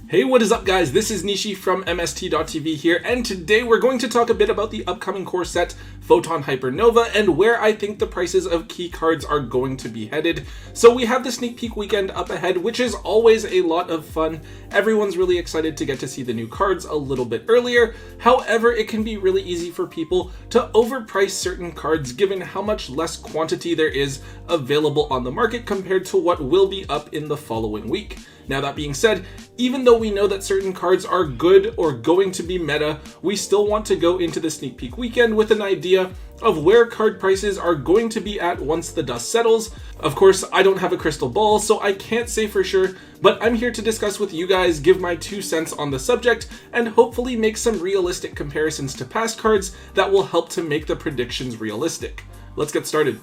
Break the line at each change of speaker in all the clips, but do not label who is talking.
Hey, what is up guys? This is Nishi from MST.TV here, and today we're going to talk a bit about the upcoming core set, Photon Hypernova, and where I think the prices of key cards are going to be headed. So we have the sneak peek weekend up ahead, which is always a lot of fun. Everyone's really excited to get to see the new cards a little bit earlier. However, it can be really easy for people to overprice certain cards given how much less quantity there is available on the market compared to what will be up in the following week. Now that being said, even though we know that certain cards are good or going to be meta, we still want to go into the sneak peek weekend with an idea of where card prices are going to be at once the dust settles. Of course, I don't have a crystal ball, so I can't say for sure, but I'm here to discuss with you guys, give my 2 cents on the subject, and hopefully make some realistic comparisons to past cards that will help to make the predictions realistic. Let's get started.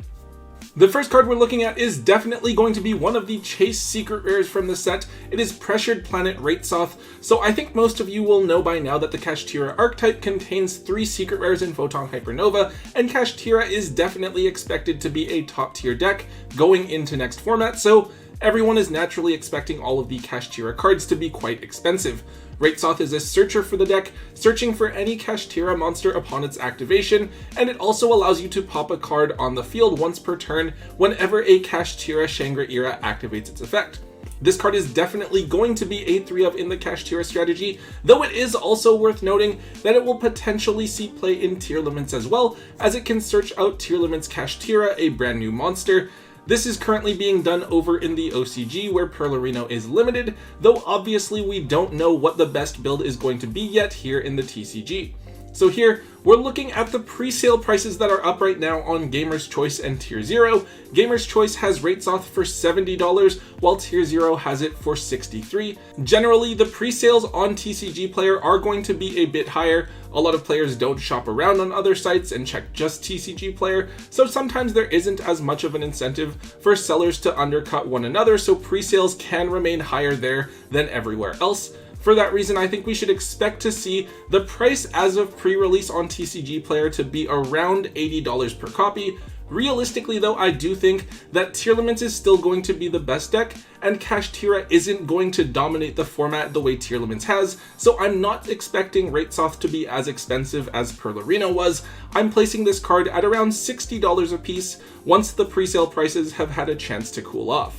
The first card we're looking at is definitely going to be one of the chase secret rares from the set. It is Pressured Planet Wraitsoth. So I think most of you will know by now that the Kashtira archetype contains 3 secret rares in Photon Hypernova, and Kashtira is definitely expected to be a top tier deck going into next format, so everyone is naturally expecting all of the Kashtira cards to be quite expensive. Wraitsoth is a searcher for the deck, searching for any Kashtira monster upon its activation, and it also allows you to pop a card on the field once per turn whenever a Kashtira Shangri-Ira activates its effect. This card is definitely going to be a 3-of in the Kashtira strategy, though it is also worth noting that it will potentially see play in Tier Limits as well, as it can search out Tier Limits Kashtira, a brand new monster. This is currently being done over in the OCG where Perlerino is limited, though obviously we don't know what the best build is going to be yet here in the TCG. So here, we're looking at the pre-sale prices that are up right now on Gamer's Choice and Tier 0. Gamer's Choice has Wraitsoth for $70, while Tier 0 has it for $63. Generally, the pre-sales on TCG Player are going to be a bit higher. A lot of players don't shop around on other sites and check just TCG Player, so sometimes there isn't as much of an incentive for sellers to undercut one another, so pre-sales can remain higher there than everywhere else. For that reason, I think we should expect to see the price as of pre-release on TCG Player to be around $80 per copy. Realistically though, I do think that Tier Limits is still going to be the best deck, and Kashtira isn't going to dominate the format the way Tier Limits has, so I'm not expecting Wraitsoth to be as expensive as Perlerino was. I'm placing this card at around $60 a piece once the pre-sale prices have had a chance to cool off.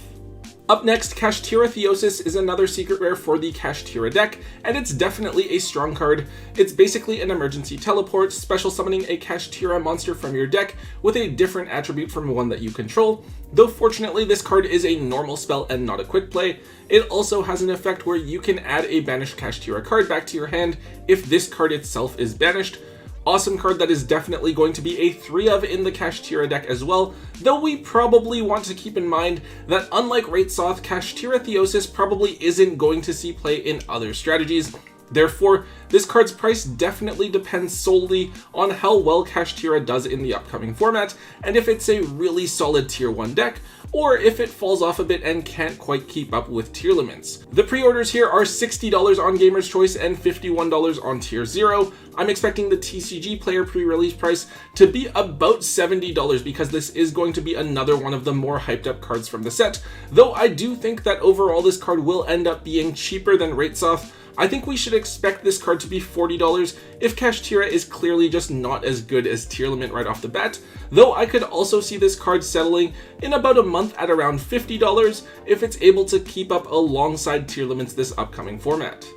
Up next, Kashtira Theosis is another secret rare for the Kashtira deck, and it's definitely a strong card. It's basically an emergency teleport, special summoning a Kashtira monster from your deck with a different attribute from one that you control, though fortunately this card is a normal spell and not a quick play. It also has an effect where you can add a banished Kashtira card back to your hand if this card itself is banished. Awesome card that is definitely going to be a 3-of in the Kashtira deck as well, though we probably want to keep in mind that unlike Wraitsoth, Kashtira Theosis probably isn't going to see play in other strategies. Therefore, this card's price definitely depends solely on how well Kashtira does in the upcoming format, and if it's a really solid Tier 1 deck, or if it falls off a bit and can't quite keep up with Tier Limits. The pre-orders here are $60 on Gamer's Choice and $51 on Tier 0. I'm expecting the TCG Player pre-release price to be about $70 because this is going to be another one of the more hyped up cards from the set, though I do think that overall this card will end up being cheaper than Wraitsoth. I think we should expect this card to be $40 if Kashtira is clearly just not as good as Tier Limit right off the bat, though I could also see this card settling in about a month at around $50 if it's able to keep up alongside Tier Limits this upcoming format.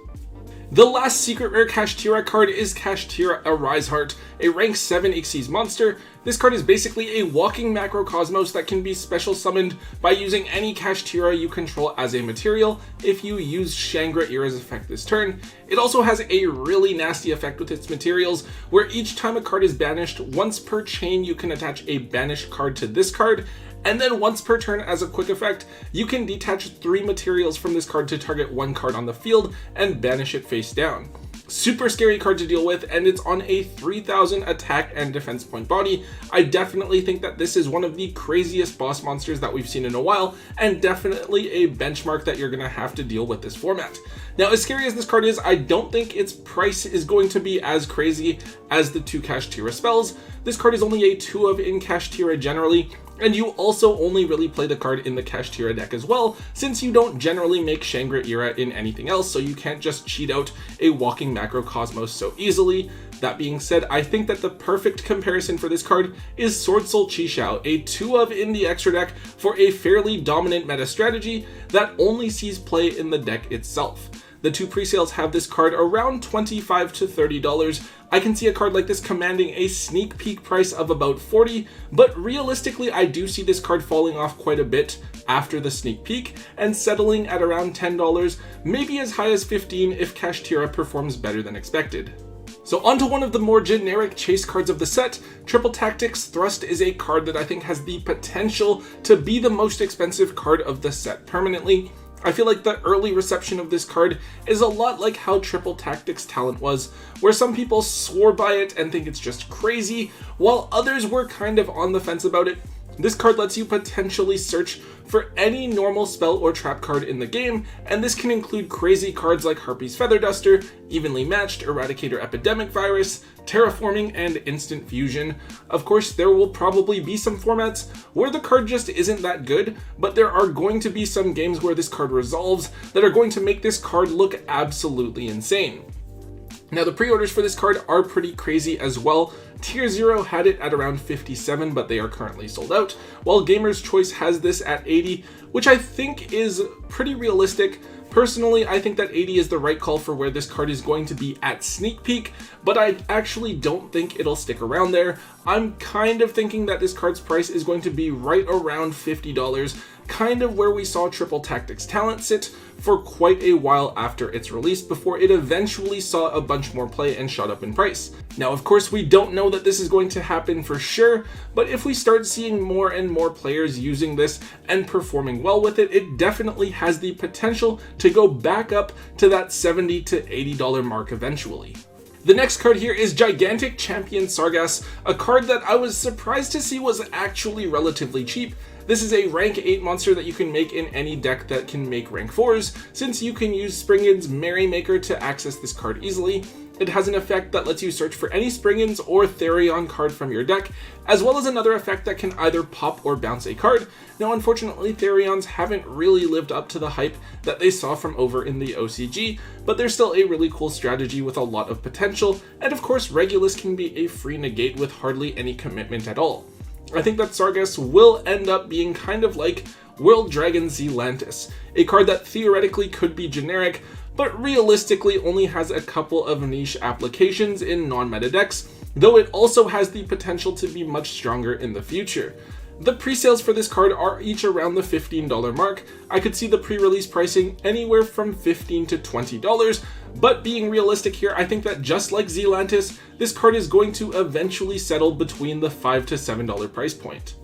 The last secret rare Kashtira card is Kashtira Riseheart, a rank 7 Xyz monster. This card is basically a walking macrocosmos that can be special summoned by using any Kashtira you control as a material if you use Shangri-Ira's effect this turn. It also has a really nasty effect with its materials, where each time a card is banished, once per chain you can attach a banished card to this card, and then once per turn as a quick effect, you can detach 3 materials from this card to target 1 card on the field and banish it face down. Super scary card to deal with, and it's on a 3000 attack and defense point body. I definitely think that this is one of the craziest boss monsters that we've seen in a while, and definitely a benchmark that you're gonna have to deal with this format. Now, as scary as this card is, I don't think its price is going to be as crazy as the 2 Kashtira spells. This card is only a 2-of in Kashtira generally, and you also only really play the card in the Kashtira deck as well, since you don't generally make Shangri-Ira in anything else, so you can't just cheat out a walking Macrocosmos so easily. That being said, I think that the perfect comparison for this card is Sword Soul Chixiao, a 2-of in the extra deck for a fairly dominant meta strategy that only sees play in the deck itself. The two presales have this card around $25 to $30. I can see a card like this commanding a sneak peek price of about $40, but realistically I do see this card falling off quite a bit after the sneak peek and settling at around $10, maybe as high as $15 if Kashtira performs better than expected. So onto one of the more generic chase cards of the set. Triple Tactics Thrust is a card that I think has the potential to be the most expensive card of the set permanently. I feel like the early reception of this card is a lot like how Triple Tactics Talent was, where some people swore by it and think it's just crazy, while others were kind of on the fence about it. This card lets you potentially search for any normal spell or trap card in the game, and this can include crazy cards like Harpy's Feather Duster, Evenly Matched, Eradicator Epidemic Virus, Terraforming, and Instant Fusion. Of course, there will probably be some formats where the card just isn't that good, but there are going to be some games where this card resolves that are going to make this card look absolutely insane. Now, the pre-orders for this card are pretty crazy as well. Tier 0 had it at around 57, but they are currently sold out, while Gamer's Choice has this at 80, which I think is pretty realistic. Personally, I think that 80 is the right call for where this card is going to be at sneak peek, but I actually don't think it'll stick around there. I'm kind of thinking that this card's price is going to be right around $50, kind of where we saw Triple Tactics Talent sit for quite a while after its release, before it eventually saw a bunch more play and shot up in price. Now, of course, we don't know that this is going to happen for sure, but if we start seeing more and more players using this and performing well with it, it definitely has the potential to go back up to that $70 to $80 mark eventually. The next card here is Gigantic Champion Sargas, a card that I was surprised to see was actually relatively cheap. This is a rank 8 monster that you can make in any deck that can make rank 4s, since you can use Springin's Merrymaker to access this card easily. It has an effect that lets you search for any Springin's or Therion card from your deck, as well as another effect that can either pop or bounce a card. Now, unfortunately, Therions haven't really lived up to the hype that they saw from over in the OCG, but they're still a really cool strategy with a lot of potential, and of course, Regulus can be a free negate with hardly any commitment at all. I think that Sargas will end up being kind of like World Dragon Zealantis, a card that theoretically could be generic, but realistically only has a couple of niche applications in non-meta decks, though it also has the potential to be much stronger in the future. The pre-sales for this card are each around the $15 mark. I could see the pre-release pricing anywhere from $15 to $20, but being realistic here, I think that just like Zealantis, this card is going to eventually settle between the $5 to $7 price point.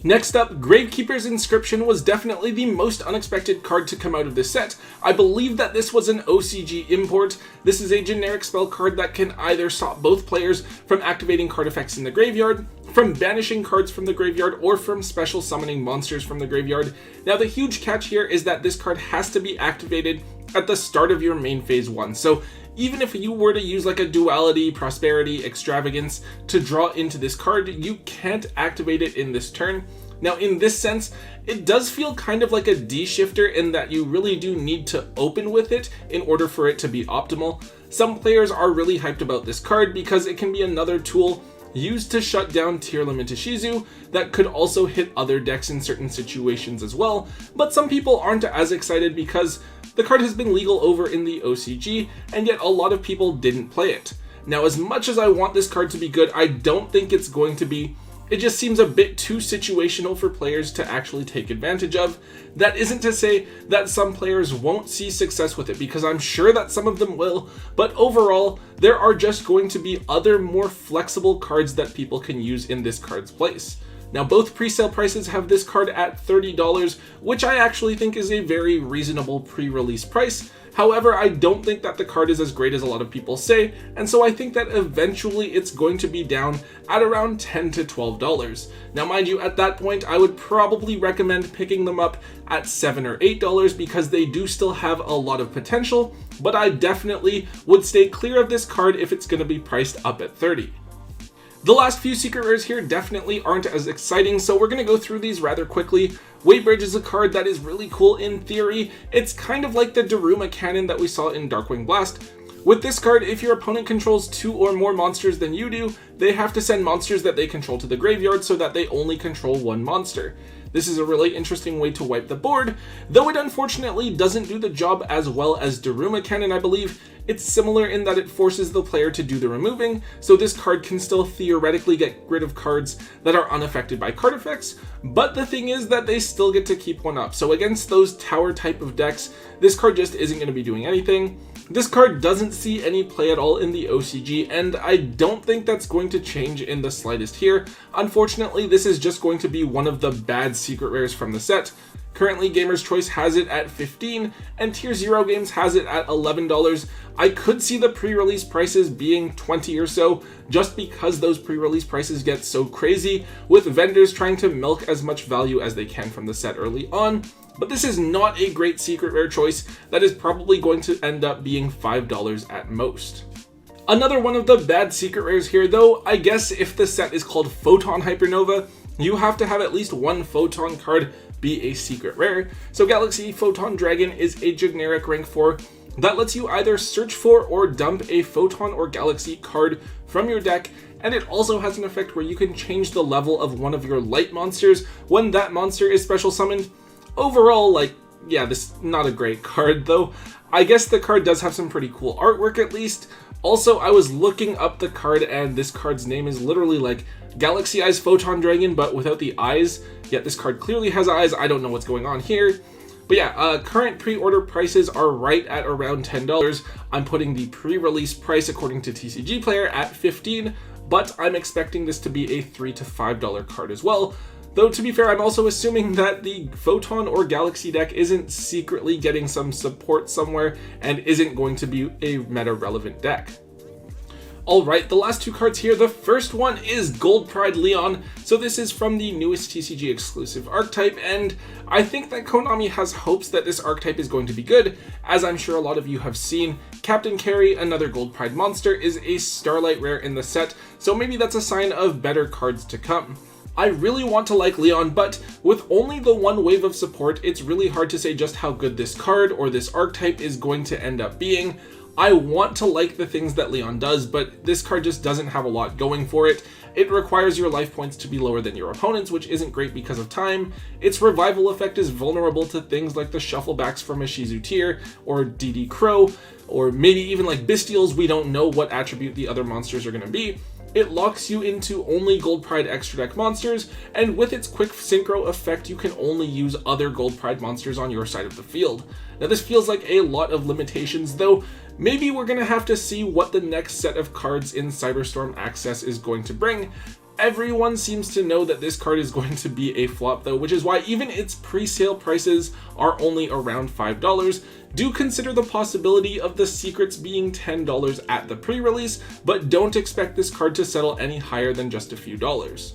Next up, Gravekeeper's Inscription was definitely the most unexpected card to come out of this set. I believe that this was an OCG import. This is a generic spell card that can either stop both players from activating card effects in the graveyard, from banishing cards from the graveyard, or from special summoning monsters from the graveyard. Now, the huge catch here is that this card has to be activated at the start of your main phase 1. So even if you were to use like a Duality, Prosperity, Extravagance to draw into this card, you can't activate it in this turn. Now, in this sense, it does feel kind of like a D-shifter in that you really do need to open with it in order for it to be optimal. Some players are really hyped about this card because it can be another tool used to shut down Tearlam into Shizu that could also hit other decks in certain situations as well, but some people aren't as excited because the card has been legal over in the OCG, and yet a lot of people didn't play it. Now, as much as I want this card to be good, I don't think it's going to be. It just seems a bit too situational for players to actually take advantage of. That isn't to say that some players won't see success with it, because I'm sure that some of them will, but overall, there are just going to be other more flexible cards that people can use in this card's place. Now, both pre-sale prices have this card at $30, which I actually think is a very reasonable pre-release price. However, I don't think that the card is as great as a lot of people say, and so I think that eventually it's going to be down at around $10 to $12. Now, mind you, at that point, I would probably recommend picking them up at $7 or $8 because they do still have a lot of potential, but I definitely would stay clear of this card if it's going to be priced up at $30. The last few secret rares here definitely aren't as exciting, so we're going to go through these rather quickly. Weightbridge is a card that is really cool in theory. It's kind of like the Daruma cannon that we saw in Darkwing Blast. With this card, if your opponent controls 2 or more monsters than you do, they have to send monsters that they control to the graveyard so that they only control 1 monster. This is a really interesting way to wipe the board, though it unfortunately doesn't do the job as well as Daruma Cannon, I believe. It's similar in that it forces the player to do the removing, so this card can still theoretically get rid of cards that are unaffected by card effects, but the thing is that they still get to keep 1 up. So against those tower type of decks, this card just isn't going to be doing anything. This card doesn't see any play at all in the OCG, and I don't think that's going to change in the slightest here. Unfortunately, this is just going to be one of the bad secret rares from the set. Currently, Gamer's Choice has it at $15, and Tier 0 Games has it at $11. I could see the pre-release prices being $20 or so, just because those pre-release prices get so crazy, with vendors trying to milk as much value as they can from the set early on. But this is not a great secret rare choice that is probably going to end up being $5 at most. Another one of the bad secret rares here, though, I guess if the set is called Photon Hypernova, you have to have at least 1 Photon card be a secret rare. So Galaxy Photon Dragon is a generic rank 4 that lets you either search for or dump a Photon or Galaxy card from your deck, and it also has an effect where you can change the level of one of your light monsters when that monster is special summoned. Overall, yeah, this is not a great card, though. I guess the card does have some pretty cool artwork at least. Also, I was looking up the card, and this card's name is literally like Galaxy Eyes Photon Dragon, but without the eyes. Yet this card clearly has eyes. I don't know what's going on here. But yeah, current pre-order prices are right at around $10. I'm putting the pre-release price according to TCG Player at $15, but I'm expecting this to be a $3 to $5 card as well. Though to be fair, I'm also assuming that the Photon or Galaxy deck isn't secretly getting some support somewhere and isn't going to be a meta-relevant deck. Alright, the last 2 cards here. The first one is Gold Pride Leon. So this is from the newest TCG exclusive archetype, and I think that Konami has hopes that this archetype is going to be good. As I'm sure a lot of you have seen, Captain Carey, another Gold Pride monster, is a Starlight rare in the set, so maybe that's a sign of better cards to come. I really want to like Leon, but with only the 1 wave of support, it's really hard to say just how good this card or this archetype is going to end up being. I want to like the things that Leon does, but this card just doesn't have a lot going for it. It requires your life points to be lower than your opponent's, which isn't great because of time. Its revival effect is vulnerable to things like the shufflebacks from a Shizu Tier, or DD Crow, or maybe even like Bestials. We don't know what attribute the other monsters are going to be. It locks you into only Gold Pride extra deck monsters, and with its quick synchro effect, you can only use other Gold Pride monsters on your side of the field. Now this feels like a lot of limitations, though maybe we're going to have to see what the next set of cards in Cyberstorm Access is going to bring. Everyone seems to know that this card is going to be a flop though, which is why even its pre-sale prices are only around $5. Do consider the possibility of the secrets being $10 at the pre-release, but don't expect this card to settle any higher than just a few dollars.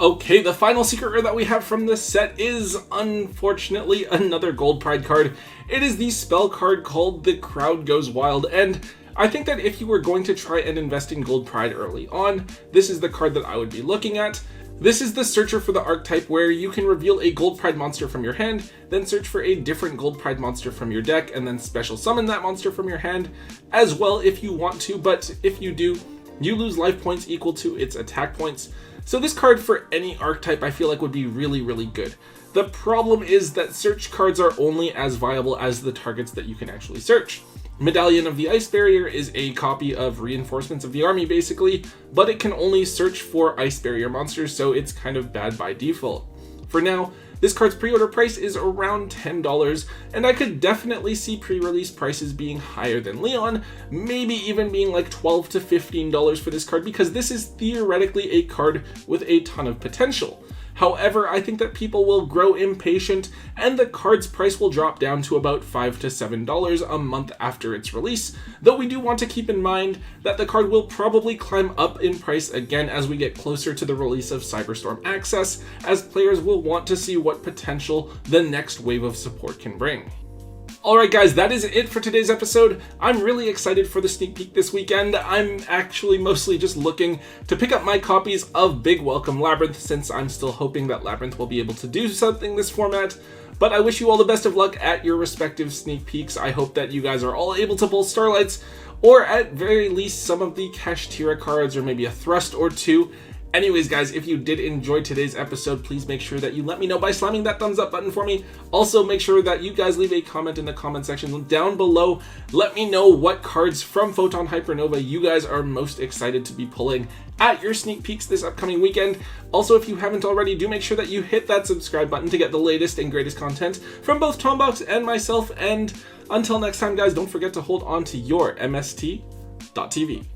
Okay, the final secret rare that we have from this set is, unfortunately, another Gold Pride card. It is the spell card called The Crowd Goes Wild, and I think that if you were going to try and invest in Gold Pride early on, this is the card that I would be looking at. This is the Searcher for the archetype, where you can reveal a Gold Pride monster from your hand, then search for a different Gold Pride monster from your deck, and then special summon that monster from your hand as well if you want to, but if you do, you lose life points equal to its attack points. So this card for any archetype I feel like would be really, really good. The problem is that search cards are only as viable as the targets that you can actually search. Medallion of the Ice Barrier is a copy of Reinforcements of the Army basically, but it can only search for Ice Barrier monsters, so it's kind of bad by default. For now, this card's pre-order price is around $10, and I could definitely see pre-release prices being higher than Leon, maybe even being like $12 to $15 for this card, because this is theoretically a card with a ton of potential. However, I think that people will grow impatient and the card's price will drop down to about $5 to $7 a month after its release, though we do want to keep in mind that the card will probably climb up in price again as we get closer to the release of Cyberstorm Access, as players will want to see what potential the next wave of support can bring. Alright guys, that is it for today's episode. I'm really excited for the sneak peek this weekend. I'm actually mostly just looking to pick up my copies of Big Welcome Labyrinth, since I'm still hoping that Labyrinth will be able to do something this format. But I wish you all the best of luck at your respective sneak peeks. I hope that you guys are all able to pull Starlights, or at very least some of the Kashtira cards, or maybe a Thrust or two. Anyways guys, if you did enjoy today's episode, please make sure that you let me know by slamming that thumbs up button for me. Also, make sure that you guys leave a comment in the comment section down below. Let me know what cards from Photon Hypernova you guys are most excited to be pulling at your sneak peeks this upcoming weekend. Also, if you haven't already, do make sure that you hit that subscribe button to get the latest and greatest content from both Tombox and myself. And until next time guys, don't forget to hold on to your MST.TV.